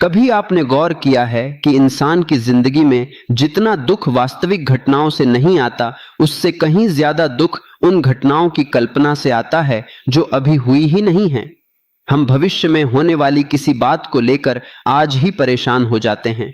कभी आपने गौर किया है कि इंसान की जिंदगी में जितना दुख वास्तविक घटनाओं से नहीं आता, उससे कहीं ज्यादा दुख उन घटनाओं की कल्पना से आता है जो अभी हुई ही नहीं है। हम भविष्य में होने वाली किसी बात को लेकर आज ही परेशान हो जाते हैं।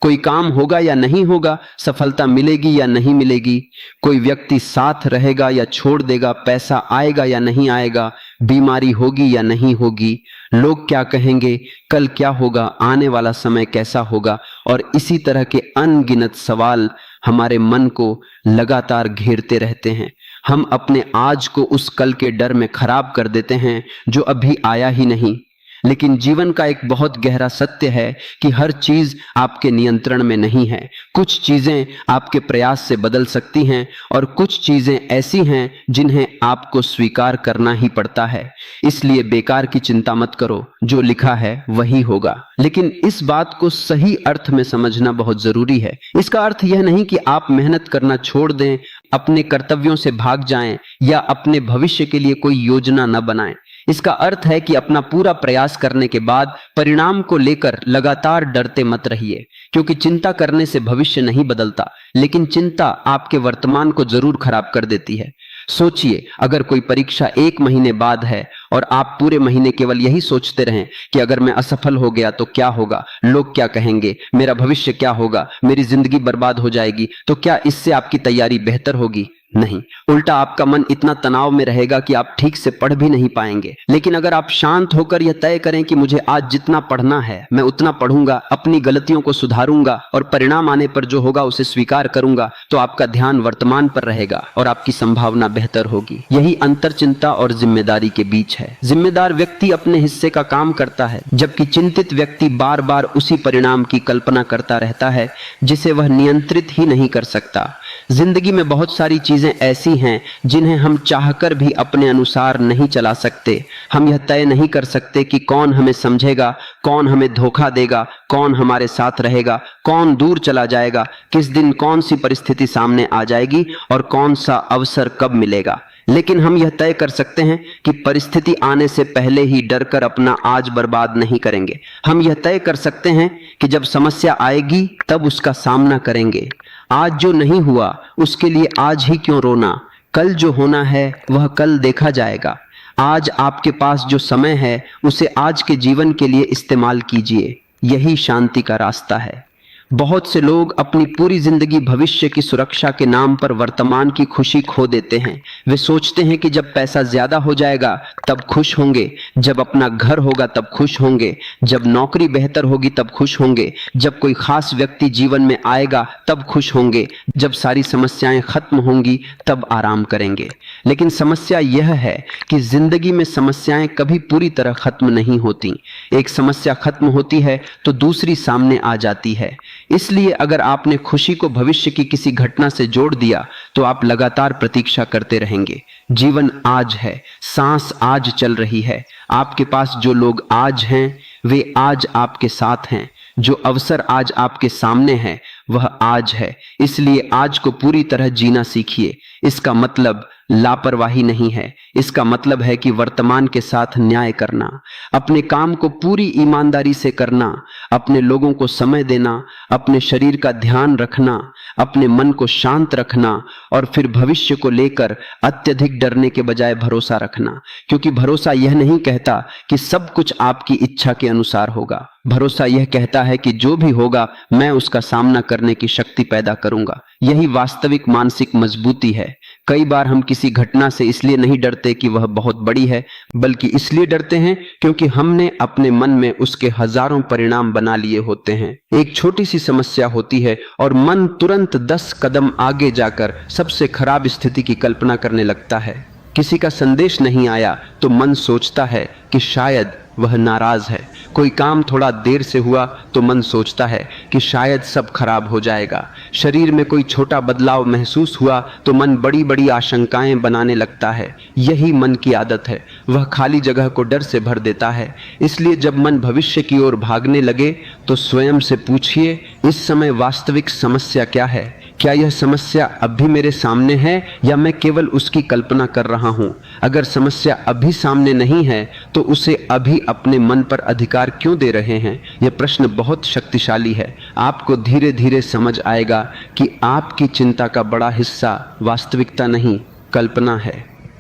कोई काम होगा या नहीं होगा, सफलता मिलेगी या नहीं मिलेगी, कोई व्यक्ति साथ रहेगा या छोड़ देगा, पैसा आएगा या नहीं आएगा, बीमारी होगी या नहीं होगी, लोग क्या कहेंगे, कल क्या होगा, आने वाला समय कैसा होगा, और इसी तरह के अनगिनत सवाल हमारे मन को लगातार घेरते रहते हैं। हम अपने आज को उस कल के डर में खराब कर देते हैं जो अभी आया ही नहीं। लेकिन जीवन का एक बहुत गहरा सत्य है कि हर चीज आपके नियंत्रण में नहीं है। कुछ चीजें आपके प्रयास से बदल सकती हैं और कुछ चीजें ऐसी हैं जिन्हें आपको स्वीकार करना ही पड़ता है। इसलिए बेकार की चिंता मत करो, जो लिखा है वही होगा। लेकिन इस बात को सही अर्थ में समझना बहुत जरूरी है। इसका अर्थ यह नहीं कि आप मेहनत करना छोड़ दें, अपने कर्तव्यों से भाग जाएं या अपने भविष्य के लिए कोई योजना न बनाएं। इसका अर्थ है कि अपना पूरा प्रयास करने के बाद परिणाम को लेकर लगातार डरते मत रहिए, क्योंकि चिंता करने से भविष्य नहीं बदलता, लेकिन चिंता आपके वर्तमान को जरूर खराब कर देती है। सोचिए, अगर कोई परीक्षा 1 महीने बाद है और आप पूरे महीने केवल यही सोचते रहें कि अगर मैं असफल हो गया तो क्या होगा, लोग क्या कहेंगे, मेरा भविष्य क्या होगा, मेरी जिंदगी बर्बाद हो जाएगी, तो क्या इससे आपकी तैयारी बेहतर होगी? नहीं, उल्टा आपका मन इतना तनाव में रहेगा कि आप ठीक से पढ़ भी नहीं पाएंगे। लेकिन अगर आप शांत होकर यह तय करें कि मुझे आज जितना पढ़ना है मैं उतना पढ़ूंगा, अपनी गलतियों को सुधारूंगा और परिणाम आने पर जो होगा उसे स्वीकार करूंगा, तो आपका ध्यान वर्तमान पर रहेगा और आपकी संभावना बेहतर होगी। यही अंतर चिंता और जिम्मेदारी के बीच है। जिम्मेदार व्यक्ति अपने हिस्से का काम करता है, जबकि चिंतित व्यक्ति बार बार उसी परिणाम की कल्पना करता रहता है जिसे वह नियंत्रित ही नहीं कर सकता। जिंदगी में बहुत सारी चीजें ऐसी हैं जिन्हें हम चाहकर भी अपने अनुसार नहीं चला सकते। हम यह तय नहीं कर सकते कि कौन हमें समझेगा, कौन हमें धोखा देगा, कौन हमारे साथ रहेगा, कौन दूर चला जाएगा, किस दिन कौन सी परिस्थिति सामने आ जाएगी और कौन सा अवसर कब मिलेगा। लेकिन हम यह तय कर सकते हैं कि परिस्थिति आने से पहले ही डरकर अपना आज बर्बाद नहीं करेंगे। हम यह तय कर सकते हैं कि जब समस्या आएगी तब उसका सामना करेंगे। आज जो नहीं हुआ उसके लिए आज ही क्यों रोना, कल जो होना है वह कल देखा जाएगा। आज आपके पास जो समय है उसे आज के जीवन के लिए इस्तेमाल कीजिए, यही शांति का रास्ता है। बहुत से लोग अपनी पूरी जिंदगी भविष्य की सुरक्षा के नाम पर वर्तमान की खुशी खो देते हैं। वे सोचते हैं कि जब पैसा ज्यादा हो जाएगा तब खुश होंगे, जब अपना घर होगा तब खुश होंगे, जब नौकरी बेहतर होगी तब खुश होंगे, जब कोई खास व्यक्ति जीवन में आएगा तब खुश होंगे, जब सारी समस्याएं खत्म होंगी तब आराम करेंगे। लेकिन समस्या यह है कि जिंदगी में समस्याएं कभी पूरी तरह खत्म नहीं होती। एक समस्या खत्म होती है तो दूसरी सामने आ जाती है। इसलिए अगर आपने खुशी को भविष्य की किसी घटना से जोड़ दिया तो आप लगातार प्रतीक्षा करते रहेंगे। जीवन आज है, सांस आज चल रही है, आपके पास जो लोग आज हैं वे आज आपके साथ हैं, जो अवसर आज आपके सामने है वह आज है। इसलिए आज को पूरी तरह जीना सीखिए। इसका मतलब लापरवाही नहीं है, इसका मतलब है कि वर्तमान के साथ न्याय करना, अपने काम को पूरी ईमानदारी से करना, अपने लोगों को समय देना, अपने शरीर का ध्यान रखना, अपने मन को शांत रखना और फिर भविष्य को लेकर अत्यधिक डरने के बजाय भरोसा रखना। क्योंकि भरोसा यह नहीं कहता कि सब कुछ आपकी इच्छा के अनुसार होगा। भरोसा यह कहता है कि जो भी होगा मैं उसका सामना करने की शक्ति पैदा करूंगा। यही वास्तविक मानसिक मजबूती है। कई बार हम किसी घटना से इसलिए नहीं डरते कि वह बहुत बड़ी है, बल्कि इसलिए डरते हैं क्योंकि हमने अपने मन में उसके हजारों परिणाम बना लिए होते हैं। एक छोटी सी समस्या होती है और मन तुरंत 10 कदम आगे जाकर सबसे खराब स्थिति की कल्पना करने लगता है। किसी का संदेश नहीं आया तो मन सोचता है कि शायद वह नाराज है। कोई काम थोड़ा देर से हुआ तो मन सोचता है कि शायद सब खराब हो जाएगा। शरीर में कोई छोटा बदलाव महसूस हुआ तो मन बड़ी बड़ी आशंकाएं बनाने लगता है। यही मन की आदत है, वह खाली जगह को डर से भर देता है। इसलिए जब मन भविष्य की ओर भागने लगे तो स्वयं से पूछिए, इस समय वास्तविक समस्या क्या है? क्या यह समस्या अब भी मेरे सामने है या मैं केवल उसकी कल्पना कर रहा हूं? अगर समस्या अभी सामने नहीं है तो उसे अभी अपने मन पर अधिकार क्यों दे रहे हैं? यह प्रश्न बहुत शक्तिशाली है। आपको धीरे धीरे समझ आएगा कि आपकी चिंता का बड़ा हिस्सा वास्तविकता नहीं, कल्पना है,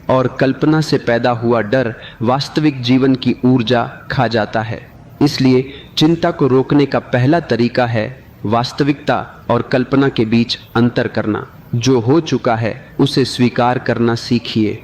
और कल्पना से पैदा हुआ डर वास्तविक जीवन की ऊर्जा खा जाता है। इसलिए चिंता को रोकने का पहला तरीका है वास्तविकता और कल्पना के बीच अंतर करना। जो हो चुका है उसे स्वीकार करना सीखिए।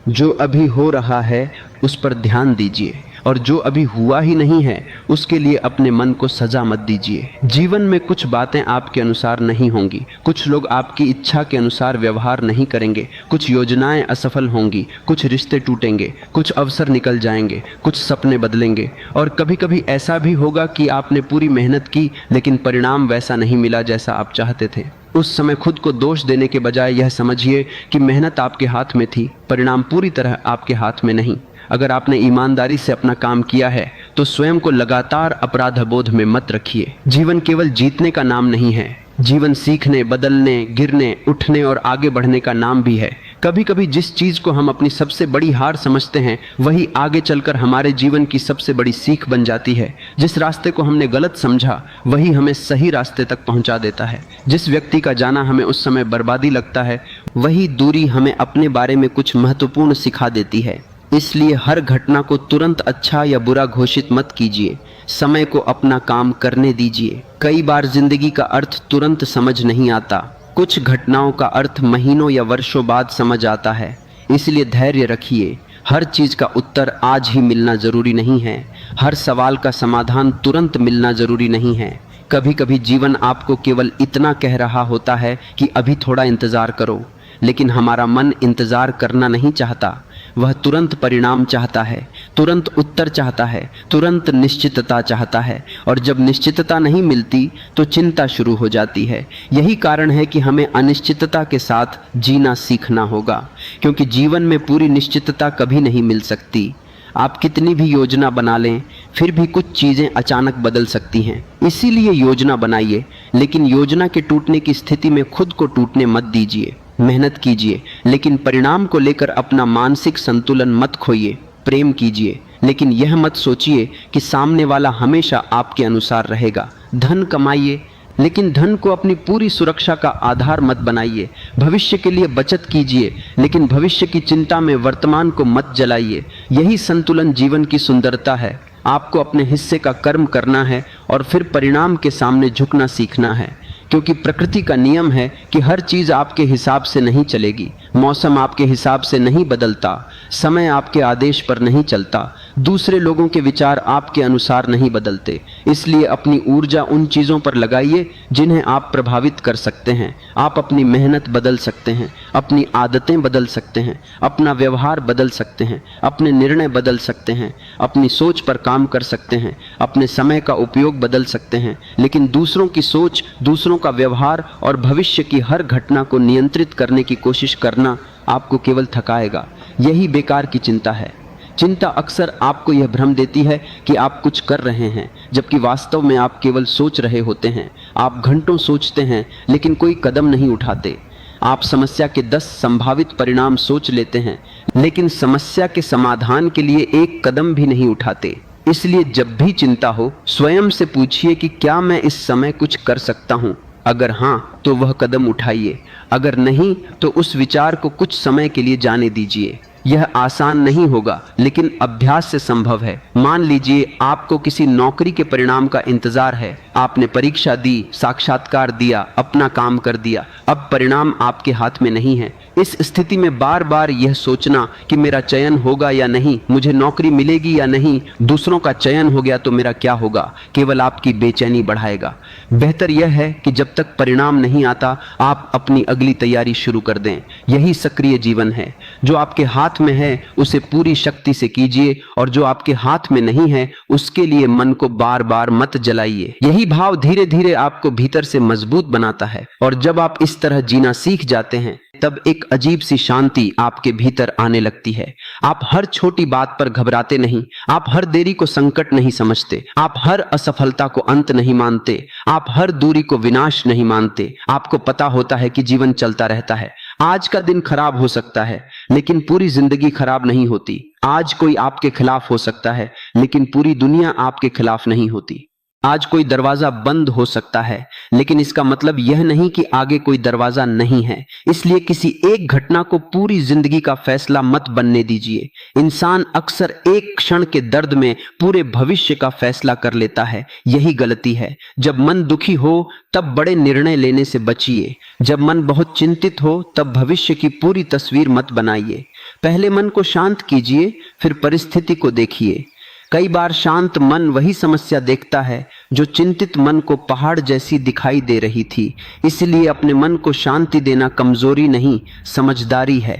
जो अभी हो रहा है उस पर ध्यान दीजिए, और जो अभी हुआ ही नहीं है उसके लिए अपने मन को सजा मत दीजिए। जीवन में कुछ बातें आपके अनुसार नहीं होंगी, कुछ लोग आपकी इच्छा के अनुसार व्यवहार नहीं करेंगे, कुछ योजनाएं असफल होंगी, कुछ रिश्ते टूटेंगे, कुछ अवसर निकल जाएंगे, कुछ सपने बदलेंगे, और कभी कभी ऐसा भी होगा कि आपने पूरी मेहनत की लेकिन परिणाम वैसा नहीं मिला जैसा आप चाहते थे। उस समय खुद को दोष देने के बजाय यह समझिए कि मेहनत आपके हाथ में थी, परिणाम पूरी तरह आपके हाथ में नहीं। अगर आपने ईमानदारी से अपना काम किया है तो स्वयं को लगातार अपराध बोध में मत रखिए। जीवन केवल जीतने का नाम नहीं है, जीवन सीखने, बदलने, गिरने, उठने और आगे बढ़ने का नाम भी है। कभी कभी जिस चीज को हम अपनी सबसे बड़ी हार समझते हैं वही आगे चलकर हमारे जीवन की सबसे बड़ी सीख बन जाती है। जिस रास्ते को हमने गलत समझा वही हमें सही रास्ते तक पहुंचा देता है। जिस व्यक्ति का जाना हमें उस समय बर्बादी लगता है वही दूरी हमें अपने बारे में कुछ महत्वपूर्ण सिखा देती है। इसलिए हर घटना को तुरंत अच्छा या बुरा घोषित मत कीजिए, समय को अपना काम करने दीजिए। कई बार जिंदगी का अर्थ तुरंत समझ नहीं आता, कुछ घटनाओं का अर्थ महीनों या वर्षों बाद समझ आता है। इसलिए धैर्य रखिए। हर चीज का उत्तर आज ही मिलना जरूरी नहीं है, हर सवाल का समाधान तुरंत मिलना जरूरी नहीं है। कभी कभी जीवन आपको केवल इतना कह रहा होता है कि अभी थोड़ा इंतजार करो, लेकिन हमारा मन इंतजार करना नहीं चाहता। वह तुरंत परिणाम चाहता है, तुरंत उत्तर चाहता है, तुरंत निश्चितता चाहता है, और जब निश्चितता नहीं मिलती तो चिंता शुरू हो जाती है। यही कारण है कि हमें अनिश्चितता के साथ जीना सीखना होगा, क्योंकि जीवन में पूरी निश्चितता कभी नहीं मिल सकती। आप कितनी भी योजना बना लें फिर भी कुछ चीज़ें अचानक बदल सकती हैं। इसीलिए योजना बनाइए, लेकिन योजना के टूटने की स्थिति में खुद को टूटने मत दीजिए। मेहनत कीजिए लेकिन परिणाम को लेकर अपना मानसिक संतुलन मत खोइए। प्रेम कीजिए लेकिन यह मत सोचिए कि सामने वाला हमेशा आपके अनुसार रहेगा। धन कमाइए लेकिन धन को अपनी पूरी सुरक्षा का आधार मत बनाइए। भविष्य के लिए बचत कीजिए लेकिन भविष्य की चिंता में वर्तमान को मत जलाइए। यही संतुलन जीवन की सुंदरता है। आपको अपने हिस्से का कर्म करना है और फिर परिणाम के सामने झुकना सीखना है, क्योंकि प्रकृति का नियम है कि हर चीज आपके हिसाब से नहीं चलेगी। मौसम आपके हिसाब से नहीं बदलता, समय आपके आदेश पर नहीं चलता, दूसरे लोगों के विचार आपके अनुसार नहीं बदलते। इसलिए अपनी ऊर्जा उन चीज़ों पर लगाइए जिन्हें आप प्रभावित कर सकते हैं। आप अपनी मेहनत बदल सकते हैं, अपनी आदतें बदल सकते हैं, अपना व्यवहार बदल सकते हैं, अपने निर्णय बदल सकते हैं, अपनी सोच पर काम कर सकते हैं, अपने समय का उपयोग बदल सकते हैं। लेकिन दूसरों की सोच, दूसरों का व्यवहार और भविष्य की हर घटना को नियंत्रित करने की कोशिश करना आपको केवल थकाएगा। यही बेकार की चिंता है। चिंता अक्सर आपको यह भ्रम देती है कि आप कुछ कर रहे हैं, जबकि वास्तव में आप केवल सोच रहे होते हैं। आप घंटों सोचते हैं लेकिन कोई कदम नहीं उठाते। आप समस्या के 10 संभावित परिणाम सोच लेते हैं लेकिन समस्या के समाधान के लिए एक कदम भी नहीं उठाते। इसलिए जब भी चिंता हो स्वयं से पूछिए कि क्या मैं इस समय कुछ कर सकता हूँ। अगर हाँ तो वह कदम उठाइए, अगर नहीं तो उस विचार को कुछ समय के लिए जाने दीजिए। यह आसान नहीं होगा लेकिन अभ्यास से संभव है। मान लीजिए आपको किसी नौकरी के परिणाम का इंतजार है। आपने परीक्षा दी, साक्षात्कार दिया, अपना काम कर दिया, अब परिणाम आपके हाथ में नहीं है। इस स्थिति में बार बार यह सोचना कि मेरा चयन होगा या नहीं, मुझे नौकरी मिलेगी या नहीं, दूसरों का चयन हो गया तो मेरा क्या होगा, केवल आपकी बेचैनी बढ़ाएगा। बेहतर यह है कि जब तक परिणाम नहीं आता आप अपनी अगली तैयारी शुरू कर दें। यही सक्रिय जीवन है। जो आपके हाथ में है उसे पूरी शक्ति से कीजिए और जो आपके हाथ में नहीं है उसके लिए मन को बार बार मत जलाइए। यही भाव धीरे धीरे आपको भीतर से मजबूत बनाता है, और जब आप इस तरह जीना सीख जाते हैं तब एक अजीब सी शांति आपके भीतर आने लगती है। आप हर छोटी बात पर घबराते नहीं, आप हर देरी को संकट नहीं समझते, आप हर असफलता को अंत नहीं मानते, आप हर दूरी को विनाश नहीं मानते। आपको पता होता है कि जीवन चलता रहता है। आज का दिन खराब हो सकता है, लेकिन पूरी जिंदगी खराब नहीं होती। आज कोई आपके खिलाफ हो सकता है, लेकिन पूरी दुनिया आपके खिलाफ नहीं होती। आज कोई दरवाजा बंद हो सकता है, लेकिन इसका मतलब यह नहीं कि आगे कोई दरवाजा नहीं है। इसलिए किसी एक घटना को पूरी जिंदगी का फैसला मत बनने दीजिए। इंसान अक्सर एक क्षण के दर्द में पूरे भविष्य का फैसला कर लेता है। यही गलती है। जब मन दुखी हो तब बड़े निर्णय लेने से बचिए। जब मन बहुत चिंतित हो तब भविष्य की पूरी तस्वीर मत बनाइए। पहले मन को शांत कीजिए, फिर परिस्थिति को देखिए। कई बार शांत मन वही समस्या देखता है जो चिंतित मन को पहाड़ जैसी दिखाई दे रही थी। इसलिए अपने मन को शांति देना कमजोरी नहीं, समझदारी है।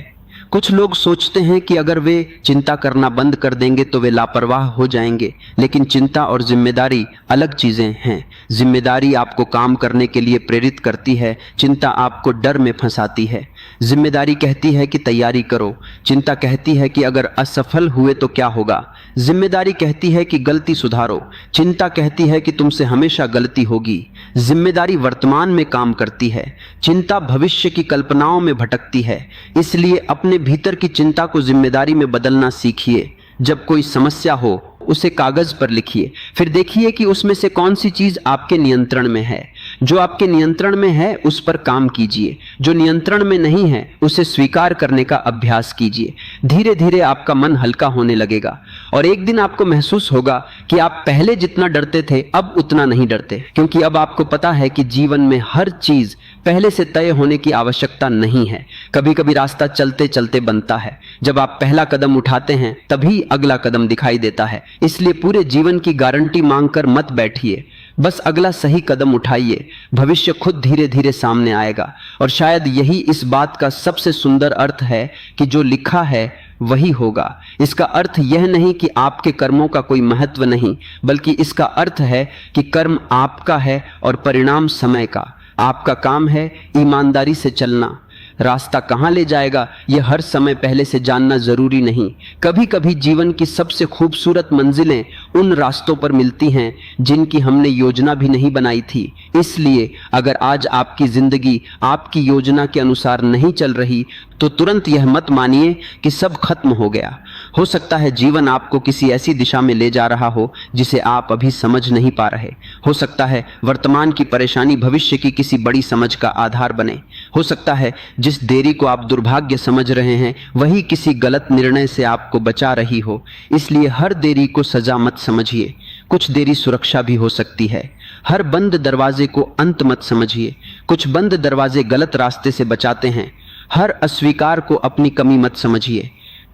कुछ लोग सोचते हैं कि अगर वे चिंता करना बंद कर देंगे तो वे लापरवाह हो जाएंगे, लेकिन चिंता और जिम्मेदारी अलग चीजें हैं। जिम्मेदारी आपको काम करने के लिए प्रेरित करती है, चिंता आपको डर में फंसाती है। जिम्मेदारी कहती है कि तैयारी करो, चिंता कहती है कि अगर असफल हुए तो क्या होगा। जिम्मेदारी कहती है कि गलती सुधारो, चिंता कहती है कि तुमसे हमेशा गलती होगी। जिम्मेदारी वर्तमान में काम करती है, चिंता भविष्य की कल्पनाओं में भटकती है। इसलिए अपने भीतर की चिंता को जिम्मेदारी में बदलना सीखिए। जब कोई समस्या हो उसे कागज पर लिखिए, फिर देखिए कि उसमें से कौन सी चीज आपके नियंत्रण में है। जो आपके नियंत्रण में है उस पर काम कीजिए, जो नियंत्रण में नहीं है उसे स्वीकार करने का अभ्यास कीजिए। धीरे धीरे आपका मन हल्का होने लगेगा और एक दिन आपको महसूस होगा कि आप पहले जितना डरते थे अब उतना नहीं डरते, क्योंकि अब आपको पता है कि जीवन में हर चीज पहले से तय होने की आवश्यकता नहीं है। कभी कभी रास्ता चलते चलते बनता है। जब आप पहला कदम उठाते हैं तभी अगला कदम दिखाई देता है। इसलिए पूरे जीवन की गारंटी मांगकर मत बैठिए, बस अगला सही कदम उठाइए। भविष्य खुद धीरे धीरे सामने आएगा। और शायद यही इस बात का सबसे सुंदर अर्थ है कि जो लिखा है वही होगा। इसका अर्थ यह नहीं कि आपके कर्मों का कोई महत्व नहीं, बल्कि इसका अर्थ है कि कर्म आपका है और परिणाम समय का। आपका काम है ईमानदारी से चलना। रास्ता कहाँ ले जाएगा यह हर समय पहले से जानना जरूरी नहीं। कभी कभी जीवन की सबसे खूबसूरत मंजिलें उन रास्तों पर मिलती हैं जिनकी हमने योजना भी नहीं बनाई थी। इसलिए अगर आज आपकी जिंदगी आपकी योजना के अनुसार नहीं चल रही तो तुरंत यह मत मानिए कि सब खत्म हो गया। हो सकता है जीवन आपको किसी ऐसी दिशा में ले जा रहा हो जिसे आप अभी समझ नहीं पा रहे। हो सकता है वर्तमान की परेशानी भविष्य की किसी बड़ी समझ का आधार बने। हो सकता है जिस देरी को आप दुर्भाग्य समझ रहे हैं वही किसी गलत निर्णय से आपको बचा रही हो। इसलिए हर देरी को सजा मत समझिए, कुछ देरी सुरक्षा भी हो सकती है। हर बंद दरवाजे को अंत मत समझिए, कुछ बंद दरवाजे गलत रास्ते से बचाते हैं। हर अस्वीकार को अपनी कमी मत समझिए,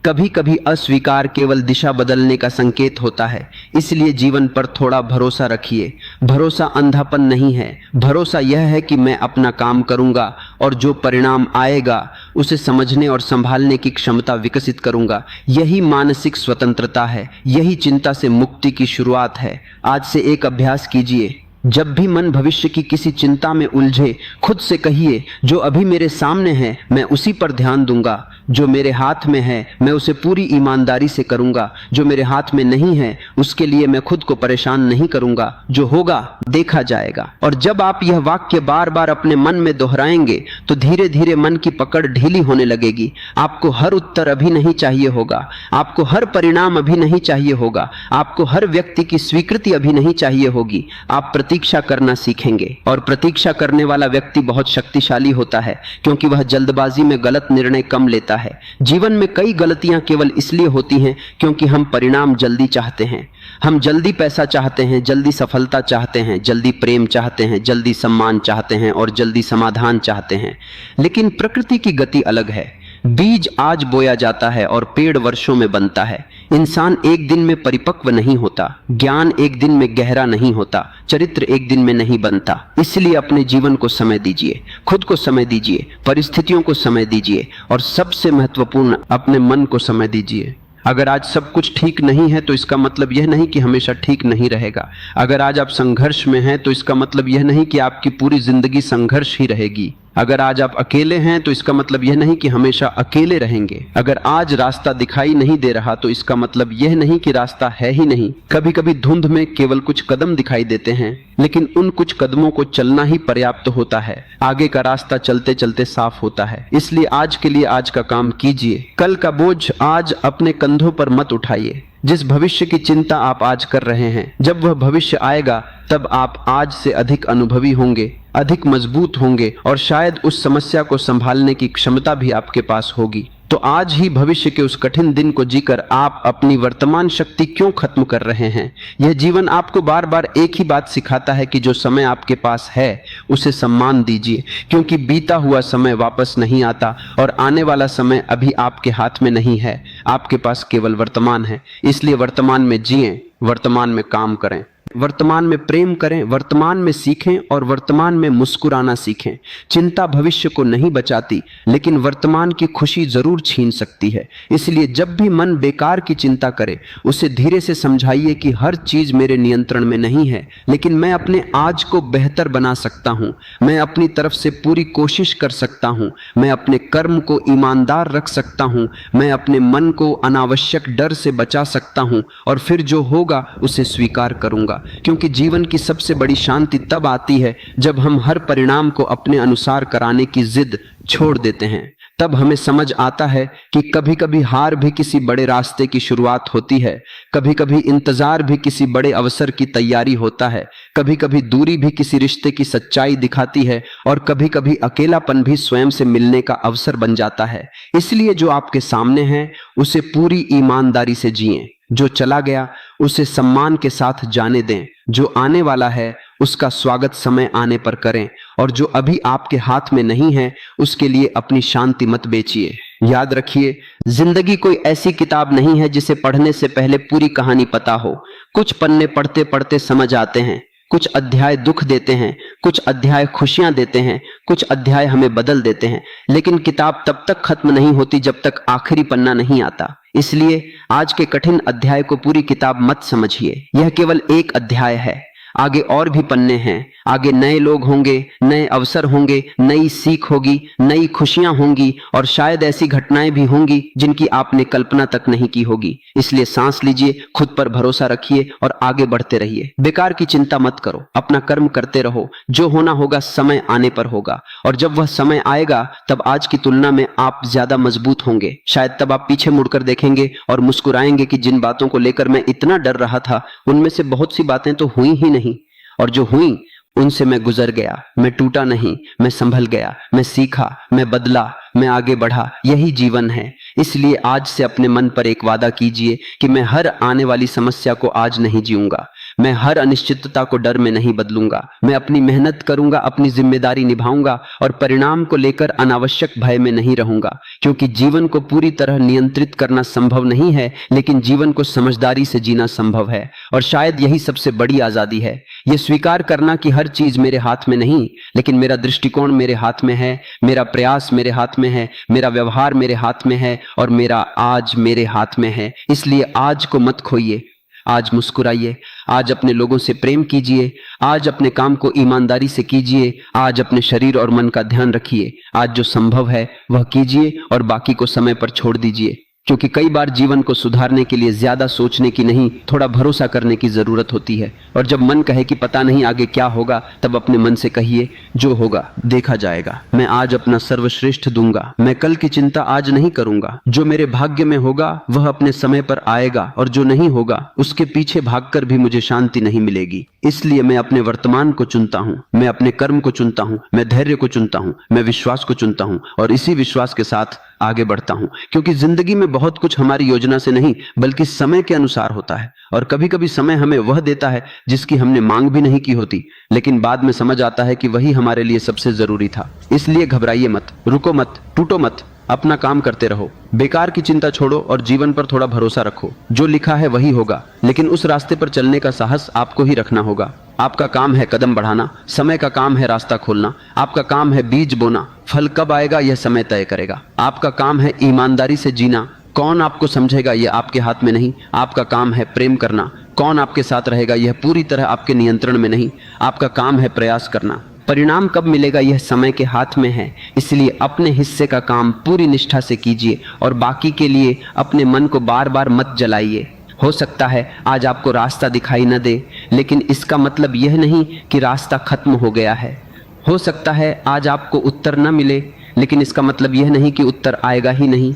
कभी कभी अस्वीकार केवल दिशा बदलने का संकेत होता है। इसलिए जीवन पर थोड़ा भरोसा रखिए। भरोसा अंधापन नहीं है, भरोसा यह है कि मैं अपना काम करूंगा और जो परिणाम आएगा उसे समझने और संभालने की क्षमता विकसित करूंगा। यही मानसिक स्वतंत्रता है, यही चिंता से मुक्ति की शुरुआत है। आज से एक अभ्यास कीजिए, जब भी मन भविष्य की किसी चिंता में उलझे खुद से कहिए, जो अभी मेरे सामने है मैं उसी पर ध्यान दूंगा। जो मेरे हाथ में है मैं उसे पूरी ईमानदारी से करूंगा। जो मेरे हाथ में नहीं है उसके लिए मैं खुद को परेशान नहीं करूंगा। जो होगा देखा जाएगा। और जब आप यह वाक्य बार बार अपने मन में दोहराएंगे तो धीरे धीरे मन की पकड़ ढीली होने लगेगी। आपको हर उत्तर अभी नहीं चाहिए होगा, आपको हर परिणाम अभी नहीं चाहिए होगा, आपको हर व्यक्ति की स्वीकृति अभी नहीं चाहिए होगी। आप प्रतीक्षा करना सीखेंगे। और प्रतीक्षा करने वाला व्यक्ति बहुत शक्तिशाली होता है, क्योंकि वह जल्दबाजी में गलत निर्णय कम लेता है। जीवन में कई गलतियां केवल इसलिए होती हैं क्योंकि हम परिणाम जल्दी चाहते हैं। हम जल्दी पैसा चाहते हैं, जल्दी सफलता चाहते हैं, जल्दी प्रेम चाहते हैं, जल्दी सम्मान चाहते हैं और जल्दी समाधान चाहते हैं। लेकिन प्रकृति की गति अलग है। बीज आज बोया जाता है और पेड़ वर्षों में बनता है। इंसान एक दिन में परिपक्व नहीं होता, ज्ञान एक दिन में गहरा नहीं होता, चरित्र एक दिन में नहीं बनता। इसलिए अपने जीवन को समय दीजिए, खुद को समय दीजिए, परिस्थितियों को समय दीजिए और सबसे महत्वपूर्ण अपने मन को समय दीजिए। अगर आज सब कुछ ठीक नहीं है तो इसका मतलब यह नहीं कि हमेशा ठीक नहीं रहेगा। अगर आज आप संघर्ष में हैं तो इसका मतलब यह नहीं कि आपकी पूरी जिंदगी संघर्ष ही रहेगी। अगर आज आप अकेले हैं तो इसका मतलब यह नहीं कि हमेशा अकेले रहेंगे। अगर आज रास्ता दिखाई नहीं दे रहा तो इसका मतलब यह नहीं कि रास्ता है ही नहीं। कभी कभी धुंध में केवल कुछ कदम दिखाई देते हैं, लेकिन उन कुछ कदमों को चलना ही पर्याप्त होता है। आगे का रास्ता चलते चलते साफ होता है। इसलिए आज के लिए आज का काम कीजिए। कल का बोझ आज अपने कंधों पर मत उठाइए। जिस भविष्य की चिंता आप आज कर रहे हैं, जब वह भविष्य आएगा तब आप आज से अधिक अनुभवी होंगे, अधिक मजबूत होंगे और शायद उस समस्या को संभालने की क्षमता भी आपके पास होगी। तो आज ही भविष्य के उस कठिन दिन को जीकर आप अपनी वर्तमान शक्ति क्यों खत्म कर रहे हैं? यह जीवन आपको बार बार एक ही बात सिखाता है कि जो समय आपके पास है उसे सम्मान दीजिए, क्योंकि बीता हुआ समय वापस नहीं आता और आने वाला समय अभी आपके हाथ में नहीं है। आपके पास केवल वर्तमान है। इसलिए वर्तमान में जिएं, वर्तमान में काम करें, वर्तमान में प्रेम करें, वर्तमान में सीखें और वर्तमान में मुस्कुराना सीखें। चिंता भविष्य को नहीं बचाती, लेकिन वर्तमान की खुशी जरूर छीन सकती है। इसलिए जब भी मन बेकार की चिंता करे, उसे धीरे से समझाइए कि हर चीज मेरे नियंत्रण में नहीं है, लेकिन मैं अपने आज को बेहतर बना सकता हूं। मैं अपनी तरफ से पूरी कोशिश कर सकता हूं। मैं अपने कर्म को ईमानदार रख सकता हूं। मैं अपने मन को अनावश्यक डर से बचा सकता हूं और फिर जो होगा उसे स्वीकार करूंगा। क्योंकि जीवन की सबसे बड़ी शांति तब आती है जब हम हर परिणाम को अपने अनुसार कराने की जिद छोड़ देते हैं। तब हमें समझ आता है कि कभी कभी हार भी किसी बड़े रास्ते की शुरुआत होती है। कभी कभी इंतजार भी किसी बड़े अवसर की तैयारी होता है। कभी कभी दूरी भी किसी रिश्ते की सच्चाई दिखाती है और कभी कभी अकेलापन भी स्वयं से मिलने का अवसर बन जाता है। इसलिए जो आपके सामने है उसे पूरी ईमानदारी से जिएं। जो चला गया उसे सम्मान के साथ जाने दें। जो आने वाला है उसका स्वागत समय आने पर करें और जो अभी आपके हाथ में नहीं है उसके लिए अपनी शांति मत बेचिए। याद रखिए, जिंदगी कोई ऐसी किताब नहीं है जिसे पढ़ने से पहले पूरी कहानी पता हो। कुछ पन्ने पढ़ते पढ़ते समझ आते हैं, कुछ अध्याय दुख देते हैं, कुछ अध्याय खुशियां देते हैं, कुछ अध्याय हमें बदल देते हैं, लेकिन किताब तब तक खत्म नहीं होती जब तक आखिरी पन्ना नहीं आता। इसलिए आज के कठिन अध्याय को पूरी किताब मत समझिए। यह केवल एक अध्याय है। आगे और भी पन्ने हैं। आगे नए लोग होंगे, नए अवसर होंगे, नई सीख होगी, नई खुशियां होंगी और शायद ऐसी घटनाएं भी होंगी जिनकी आपने कल्पना तक नहीं की होगी। इसलिए सांस लीजिए, खुद पर भरोसा रखिए और आगे बढ़ते रहिए। बेकार की चिंता मत करो, अपना कर्म करते रहो। जो होना होगा समय आने पर होगा और जब वह समय आएगा तब आज की तुलना में आप ज्यादा मजबूत होंगे। शायद तब आप पीछे मुड़कर देखेंगे और मुस्कुराएंगे कि जिन बातों को लेकर मैं इतना डर रहा था उनमें से बहुत सी बातें तो हुई ही नहीं, और जो हुई उनसे मैं गुजर गया। मैं टूटा नहीं, मैं संभल गया, मैं सीखा, मैं बदला, मैं आगे बढ़ा। यही जीवन है। इसलिए आज से अपने मन पर एक वादा कीजिए कि मैं हर आने वाली समस्या को आज नहीं जीऊंगा। मैं हर अनिश्चितता को डर में नहीं बदलूंगा। मैं अपनी मेहनत करूंगा, अपनी जिम्मेदारी निभाऊंगा और परिणाम को लेकर अनावश्यक भय में नहीं रहूंगा। क्योंकि जीवन को पूरी तरह नियंत्रित करना संभव नहीं है, लेकिन जीवन को समझदारी से जीना संभव है। और शायद यही सबसे बड़ी आजादी है, यह स्वीकार करना कि हर चीज मेरे हाथ में नहीं, लेकिन मेरा दृष्टिकोण मेरे हाथ में है, मेरा प्रयास मेरे हाथ में है, मेरा व्यवहार मेरे हाथ में है और मेरा आज मेरे हाथ में है। इसलिए आज को मत खोइए। आज मुस्कुराइए, आज अपने लोगों से प्रेम कीजिए, आज अपने काम को ईमानदारी से कीजिए, आज अपने शरीर और मन का ध्यान रखिए। आज जो संभव है वह कीजिए और बाकी को समय पर छोड़ दीजिए। क्योंकि कई बार जीवन को सुधारने के लिए ज्यादा सोचने की नहीं, थोड़ा भरोसा करने की जरूरत होती है। और जब मन कहे कि पता नहीं आगे क्या होगा, तब अपने मन से कहिए जो होगा देखा जाएगा। मैं आज अपना सर्वश्रेष्ठ दूंगा। मैं कल की चिंता आज नहीं करूंगा। जो मेरे भाग्य में होगा वह अपने समय पर आएगा और जो नहीं होगा उसके पीछे भागकर भी मुझे शांति नहीं मिलेगी। इसलिए मैं अपने वर्तमान को चुनता हूँ, मैं अपने कर्म को चुनता हूँ, मैं धैर्य को चुनता हूँ, मैं विश्वास को चुनता हूँ और इसी विश्वास के साथ आगे बढ़ता हूं। क्योंकि जिंदगी में बहुत कुछ हमारी योजना से नहीं बल्कि समय के अनुसार होता है। और कभी कभी समय हमें वह देता है जिसकी हमने मांग भी नहीं की होती, लेकिन बाद में समझ आता है कि वही हमारे लिए सबसे जरूरी था। इसलिए घबराइए मत, रुको मत, टूटो मत, अपना काम करते रहो। बेकार की चिंता छोड़ो और जीवन पर थोड़ा भरोसा रखो। जो लिखा है वही होगा, लेकिन उस रास्ते पर चलने का साहस आपको ही रखना होगा। आपका काम है कदम बढ़ाना, समय का काम है रास्ता खोलना। आपका काम है बीज बोना, फल कब आएगा यह समय तय करेगा। आपका काम है ईमानदारी से जीना। कौन आपको समझेगा यह आपके हाथ में नहीं। आपका काम है प्रेम करना। कौन आपके साथ रहेगा यह पूरी तरह आपके नियंत्रण में नहीं। आपका काम है प्रयास करना। परिणाम कब मिलेगा यह समय के हाथ में है, इसलिए अपने हिस्से का काम पूरी निष्ठा से कीजिए और बाकी के लिए अपने मन को बार बार मत जलाइए। हो सकता है आज आपको रास्ता दिखाई न दे, लेकिन इसका मतलब यह नहीं कि रास्ता खत्म हो गया है। हो सकता है आज आपको उत्तर न मिले, लेकिन इसका मतलब यह नहीं कि उत्तर आएगा ही नहीं।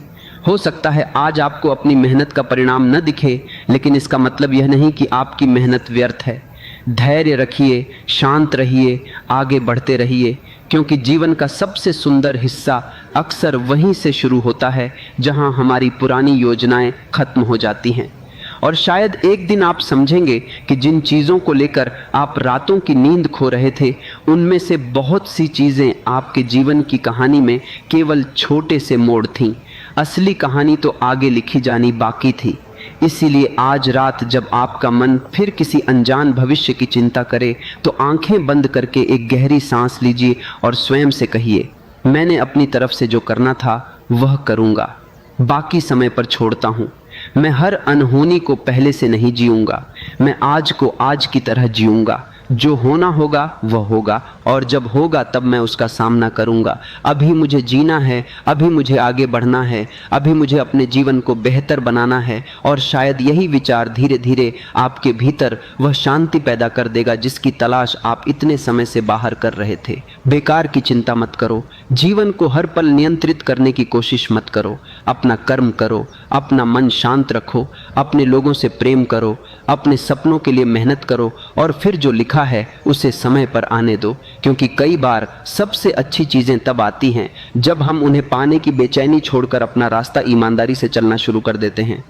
हो सकता है आज आपको अपनी मेहनत का परिणाम न दिखे, लेकिन इसका मतलब यह नहीं कि आपकी मेहनत व्यर्थ है। धैर्य रखिए, शांत रहिए, आगे बढ़ते रहिए, क्योंकि जीवन का सबसे सुंदर हिस्सा अक्सर वहीं से शुरू होता है जहां हमारी पुरानी योजनाएं खत्म हो जाती हैं। और शायद एक दिन आप समझेंगे कि जिन चीज़ों को लेकर आप रातों की नींद खो रहे थे, उनमें से बहुत सी चीज़ें आपके जीवन की कहानी में केवल छोटे से मोड़ थीं। असली कहानी तो आगे लिखी जानी बाकी थी। इसीलिए आज रात जब आपका मन फिर किसी अनजान भविष्य की चिंता करे, तो आंखें बंद करके एक गहरी सांस लीजिए और स्वयं से कहिए, मैंने अपनी तरफ से जो करना था वह करूँगा, बाकी समय पर छोड़ता हूँ। मैं हर अनहोनी को पहले से नहीं जीऊँगा, मैं आज को आज की तरह जीऊँगा। जो होना होगा वह होगा, और जब होगा तब मैं उसका सामना करूंगा। अभी मुझे जीना है, अभी मुझे आगे बढ़ना है, अभी मुझे अपने जीवन को बेहतर बनाना है। और शायद यही विचार धीरे धीरे आपके भीतर वह शांति पैदा कर देगा जिसकी तलाश आप इतने समय से बाहर कर रहे थे। बेकार की चिंता मत करो, जीवन को हर पल नियंत्रित करने की कोशिश मत करो। अपना कर्म करो, अपना मन शांत रखो, अपने लोगों से प्रेम करो, अपने सपनों के लिए मेहनत करो, और फिर जो लिखा है उसे समय पर आने दो। क्योंकि कई बार सबसे अच्छी चीजें तब आती हैं जब हम उन्हें पाने की बेचैनी छोड़कर अपना रास्ता ईमानदारी से चलना शुरू कर देते हैं।